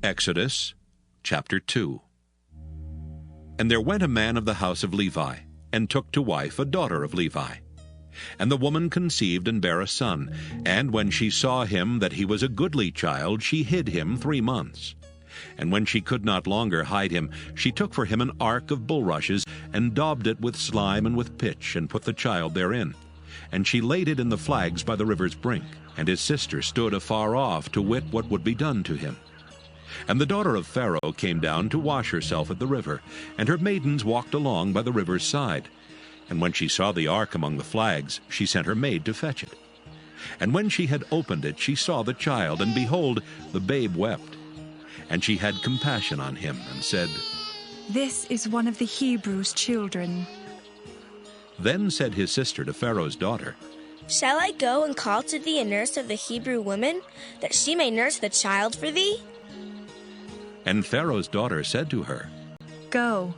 Exodus chapter 2. And there went a man of the house of Levi, and took to wife a daughter of Levi. And the woman conceived and bare a son, and when she saw him that he was a goodly child, she hid him 3 months. And when she could not longer hide him, she took for him an ark of bulrushes, and daubed it with slime and with pitch, and put the child therein. And she laid it in the flags by the river's brink. And his sister stood afar off to wit what would be done to him. And the daughter of Pharaoh came down to wash herself at the river, and her maidens walked along by the river's side. And when she saw the ark among the flags, she sent her maid to fetch it. And when she had opened it, she saw the child, and behold, the babe wept. And she had compassion on him, and said, "This is one of the Hebrews' children." Then said his sister to Pharaoh's daughter, "Shall I go and call to thee a nurse of the Hebrew women, that she may nurse the child for thee?" And Pharaoh's daughter said to her, "Go."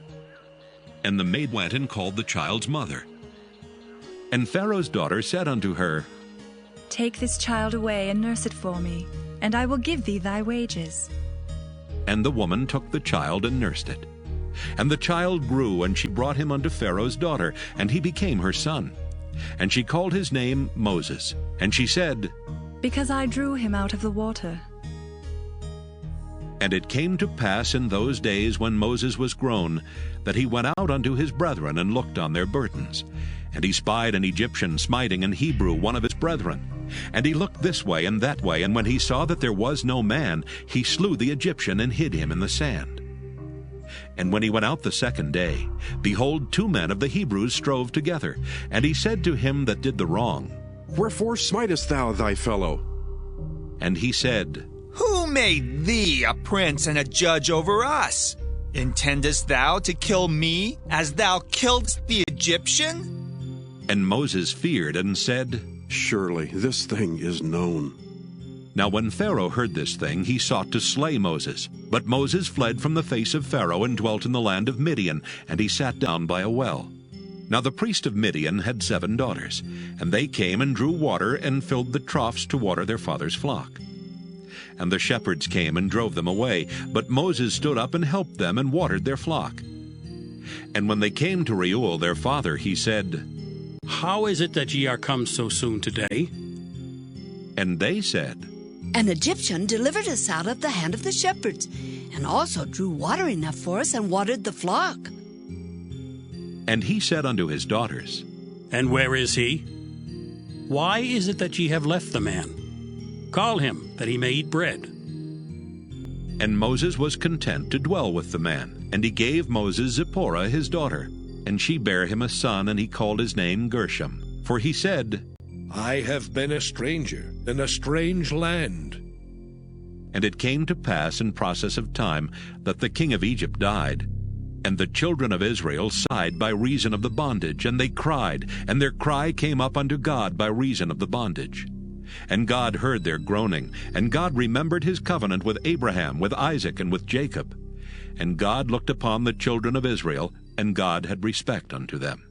And the maid went and called the child's mother. And Pharaoh's daughter said unto her, "Take this child away and nurse it for me, and I will give thee thy wages." And the woman took the child and nursed it. And the child grew, and she brought him unto Pharaoh's daughter, and he became her son. And she called his name Moses. And she said, "Because I drew him out of the water." And it came to pass in those days when Moses was grown, that he went out unto his brethren, and looked on their burdens. And he spied an Egyptian smiting an Hebrew, one of his brethren. And he looked this way and that way, and when he saw that there was no man, he slew the Egyptian, and hid him in the sand. And when he went out the second day, behold, 2 men of the Hebrews strove together. And he said to him that did the wrong, "Wherefore smitest thou thy fellow?" And he said, "Who made thee a prince and a judge over us? Intendest thou to kill me, as thou killedst the Egyptian?" And Moses feared, and said, "Surely this thing is known." Now when Pharaoh heard this thing, he sought to slay Moses. But Moses fled from the face of Pharaoh, and dwelt in the land of Midian, and he sat down by a well. Now the priest of Midian had 7 daughters, and they came and drew water, and filled the troughs to water their father's flock. And the shepherds came and drove them away, but Moses stood up and helped them, and watered their flock. And when they came to Reuel their father, he said, "How is it that ye are come so soon today?" And they said, "An Egyptian delivered us out of the hand of the shepherds, and also drew water enough for us and watered the flock." And he said unto his daughters, "And where is he? Why is it that ye have left the man? Call him, that he may eat bread." And Moses was content to dwell with the man. And he gave Moses Zipporah his daughter. And she bare him a son, and he called his name Gershom. For he said, "I have been a stranger in a strange land." And it came to pass in process of time that the king of Egypt died. And the children of Israel sighed by reason of the bondage, and they cried, and their cry came up unto God by reason of the bondage. And God heard their groaning, and God remembered his covenant with Abraham, with Isaac, and with Jacob. And God looked upon the children of Israel, and God had respect unto them.